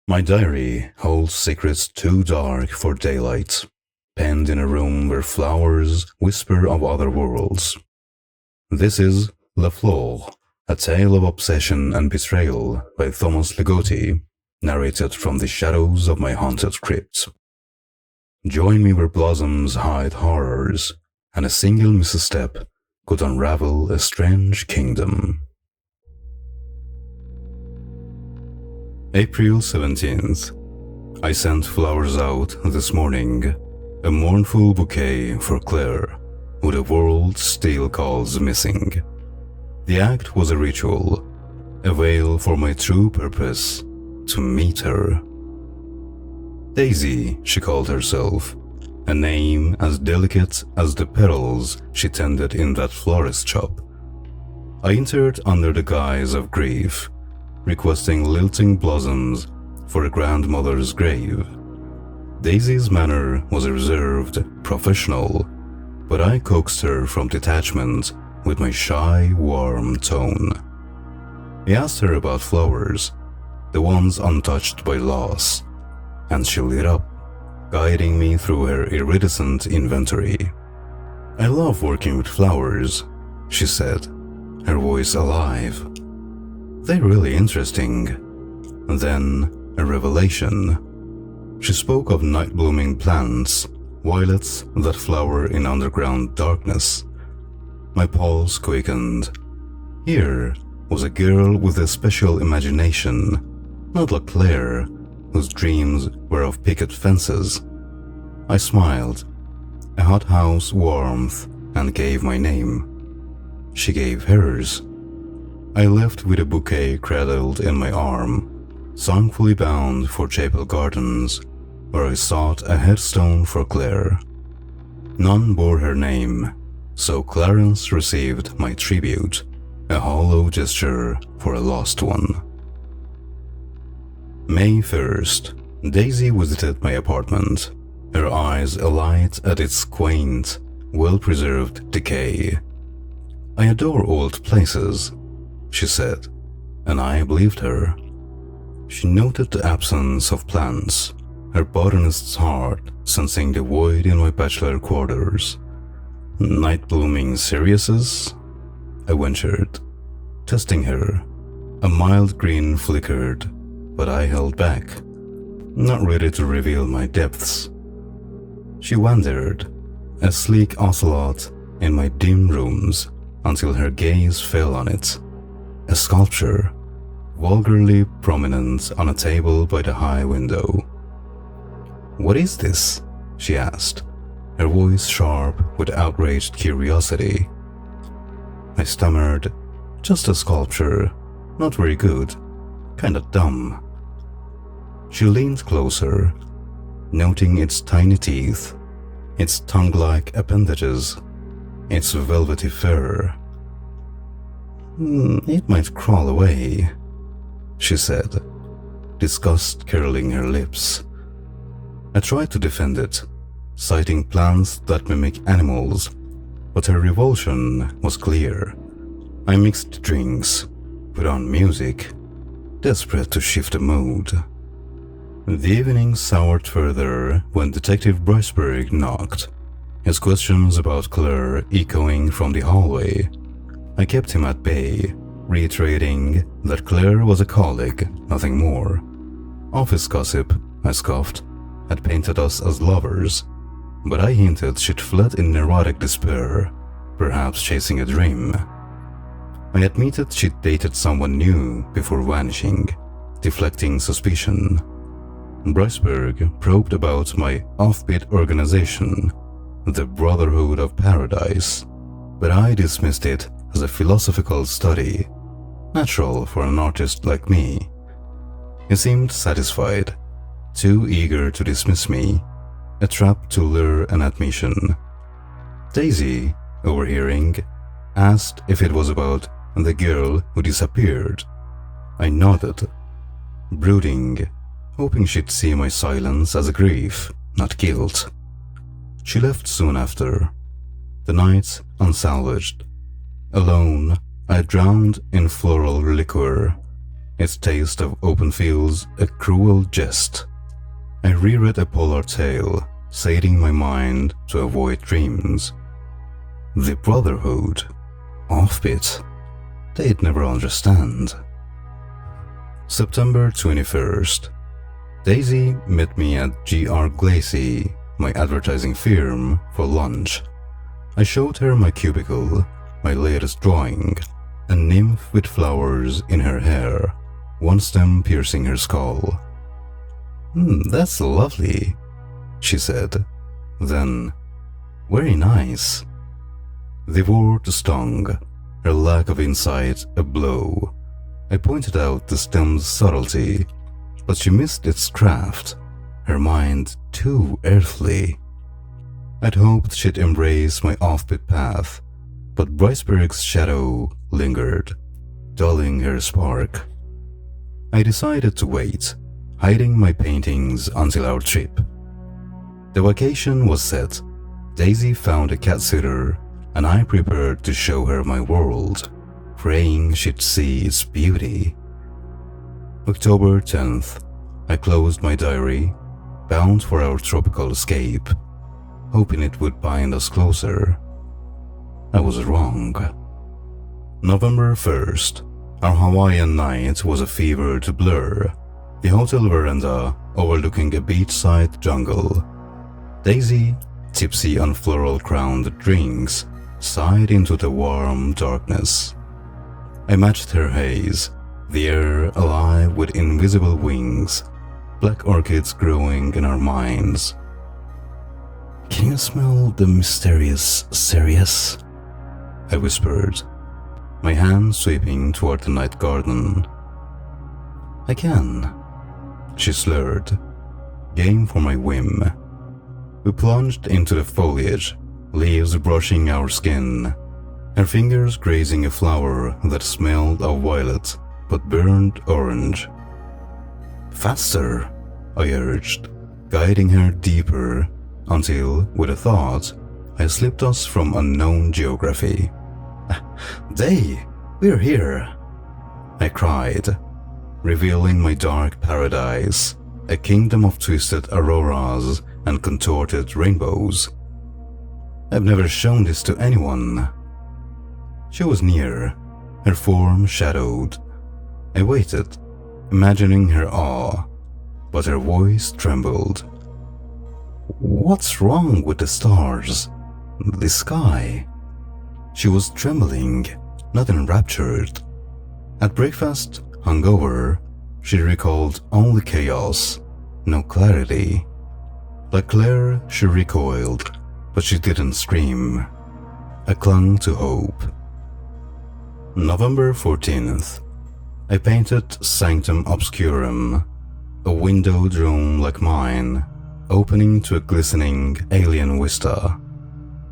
My diary holds secrets too dark for daylight, penned in a room where flowers whisper of other worlds. This is Fleurs, a tale of obsession and betrayal by Thomas Ligotti, narrated from the shadows of my haunted crypt. Join me where blossoms hide horrors, and a single misstep could unravel a strange kingdom. April 17th. I sent flowers out this morning, a mournful bouquet for Clare, who the world still calls missing. The act was a ritual, a veil for my true purpose, to meet her. Daisy, she called herself, a name as delicate as the petals she tended in that florist shop. I entered under the guise of grief, requesting lilting blossoms for a grandmother's grave. Daisy's manner was reserved, professional, but I coaxed her from detachment with my shy, warm tone. I asked her about flowers, the ones untouched by loss, and she lit up, guiding me through her iridescent inventory. I love working with flowers, she said, her voice alive. They're really interesting. Then, a revelation. She spoke of night-blooming plants, violets that flower in underground darkness. My pulse quickened. Here was a girl with a special imagination, not like Clare, whose dreams were of picket fences. I smiled, a hothouse warmth, and gave my name. She gave hers. I left with a bouquet cradled in my arm, songfully bound for Chapel Gardens, where I sought a headstone for Clare. None bore her name, so Clarence received my tribute, a hollow gesture for a lost one. May 1st. Daisy visited my apartment, her eyes alight at its quaint, well-preserved decay. I adore old places, she said, and I believed her. She noted the absence of plants, her botanist's heart sensing the void in my bachelor quarters. Night-blooming Siriuses? I ventured, testing her. A mild green flickered, but I held back, not ready to reveal my depths. She wandered, a sleek ocelot in my dim rooms, until her gaze fell on it. A sculpture, vulgarly prominent on a table by the high window. "What is this?" she asked, her voice sharp with outraged curiosity. I stammered, "Just a sculpture, not very good, kinda dumb." She leaned closer, noting its tiny teeth, its tongue-like appendages, its velvety fur. "It might crawl away," she said, disgust curling her lips. I tried to defend it, citing plants that mimic animals, but her revulsion was clear. I mixed drinks, put on music, desperate to shift the mood. The evening soured further when Detective Briceberg knocked, his questions about Clare echoing from the hallway. I kept him at bay, reiterating that Clare was a colleague, nothing more. Office gossip, I scoffed, had painted us as lovers, but I hinted she'd fled in neurotic despair, perhaps chasing a dream. I admitted she'd dated someone new before vanishing, deflecting suspicion. Briceberg probed about my offbeat organization, the Brotherhood of Paradise, but I dismissed it as a philosophical study, natural for an artist like me. He seemed satisfied, too eager to dismiss me, a trap to lure an admission. Daisy, overhearing, asked if it was about the girl who disappeared. I nodded, brooding, hoping she'd see my silence as a grief, not guilt. She left soon after, the night unsalvaged. Alone, I drowned in floral liquor, its taste of open fields a cruel jest. I reread a polar tale, sating my mind to avoid dreams. The Brotherhood, offbeat, they'd never understand. September 21st. Daisy met me at Gr. Glacy, my advertising firm, for lunch. I showed her my cubicle, my latest drawing, a nymph with flowers in her hair, one stem piercing her skull. That's lovely, she said. Then, very nice. The word stung, her lack of insight a blow. I pointed out the stem's subtlety, but she missed its craft, her mind too earthly. I'd hoped she'd embrace my offbeat path, but Briceberg's shadow lingered, dulling her spark. I decided to wait, hiding my paintings until our trip. The vacation was set. Daisy found a cat sitter, and I prepared to show her my world, praying she'd see its beauty. October 10th. I closed my diary, bound for our tropical escape, hoping it would bind us closer. I was wrong. November 1st. Our Hawaiian night was a fevered blur, the hotel veranda overlooking a beachside jungle. Daisy, tipsy on floral-crowned drinks, sighed into the warm darkness. I matched her haze, the air alive with invisible wings, black orchids growing in our minds. "Can you smell the mysterious cereus?" I whispered, my hand sweeping toward the night garden. "I can," she slurred, game for my whim. We plunged into the foliage, leaves brushing our skin, her fingers grazing a flower that smelled of violet but burned orange. "Faster," I urged, guiding her deeper until, with a thought, I slipped us from unknown geography. "Day, we're here," I cried, revealing my dark paradise, a kingdom of twisted auroras and contorted rainbows. "I've never shown this to anyone." She was near, her form shadowed. I waited, imagining her awe, but her voice trembled. "What's wrong with the stars? The sky?" She was trembling, not enraptured. At breakfast, hungover, she recalled only chaos, no clarity. Like Clare, she recoiled, but she didn't scream. I clung to hope. November 14th. I painted Sanctum Obscurum, a windowed room like mine, opening to a glistening alien vista.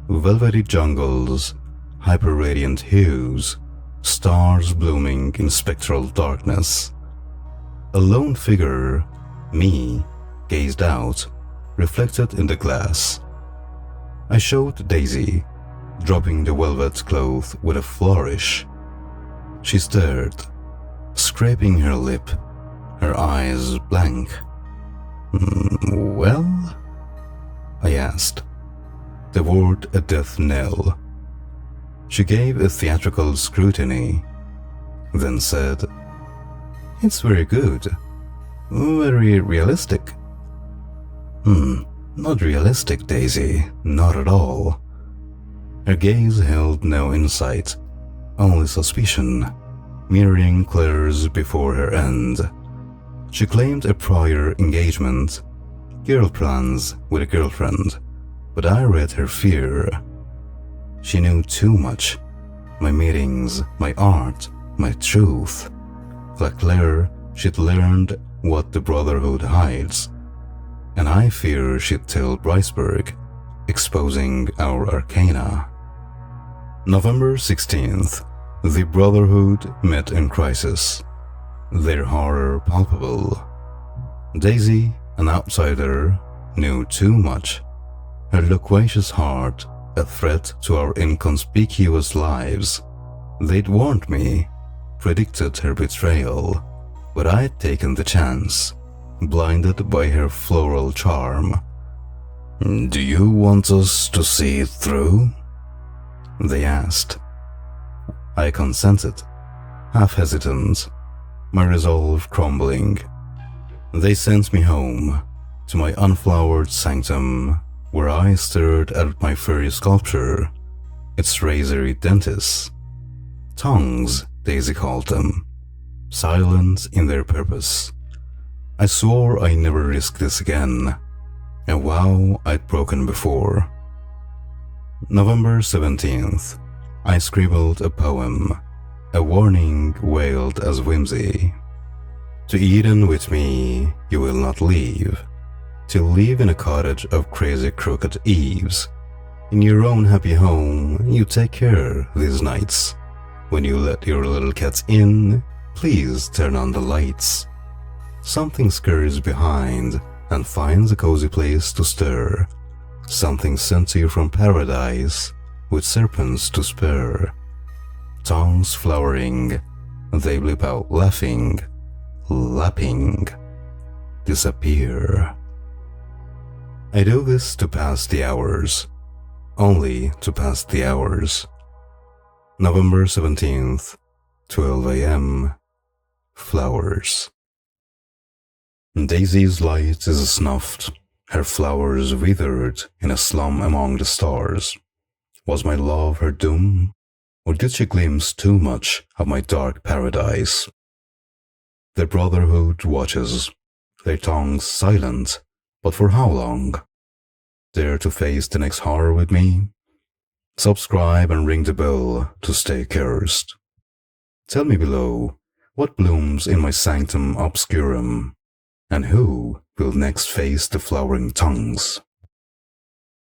Velvety jungles, hyper-radiant hues, stars blooming in spectral darkness. A lone figure, me, gazed out, reflected in the glass. I showed Daisy, dropping the velvet cloth with a flourish. She stared, scraping her lip, her eyes blank. "Well?" I asked, the word a death knell. She gave a theatrical scrutiny, then said, "It's very good. Very realistic." Not realistic, Daisy, not at all." Her gaze held no insight, only suspicion, mirroring Clare's before her end. She claimed a prior engagement, girl plans with a girlfriend, but I read her fear. She knew too much. My meetings, my art, my truth. Like Clare, she'd learned what the Brotherhood hides, and I fear she'd tell Briceberg, exposing our arcana. November 16th. The Brotherhood met in crisis, their horror palpable. Daisy, an outsider, knew too much, her loquacious heart a threat to our inconspicuous lives. They'd warned me, predicted her betrayal, but I had taken the chance, blinded by her floral charm. "Do you want us to see it through?" they asked. I consented, half hesitant, my resolve crumbling. They sent me home, to my unflowered sanctum, where I stared at my furry sculpture, its razory dentists. Tongues, Daisy called them, silent in their purpose. I swore I never risk this again, a vow I'd broken before. November 17th, I scribbled a poem, a warning veiled as whimsy. "To Eden with me you will not leave, to live in a cottage of crazy crooked eaves. In your own happy home you take care these nights. When you let your little cats in, please turn on the lights. Something scurries behind and finds a cozy place to stir. Something sent to you from paradise, with serpents to spare. Tongues flowering, they blip out laughing, lapping, disappear." I do this to pass the hours, only to pass the hours. November 17th, 12 a.m. Flowers. Daisy's light is snuffed, her flowers withered in a slum among the stars. Was my love her doom, or did she glimpse too much of my dark paradise? The Brotherhood watches, their tongues silent, but for how long? Dare to face the next horror with me? Subscribe and ring the bell to stay cursed. Tell me below, what blooms in my sanctum obscurum, and who will next face the flowering tongues?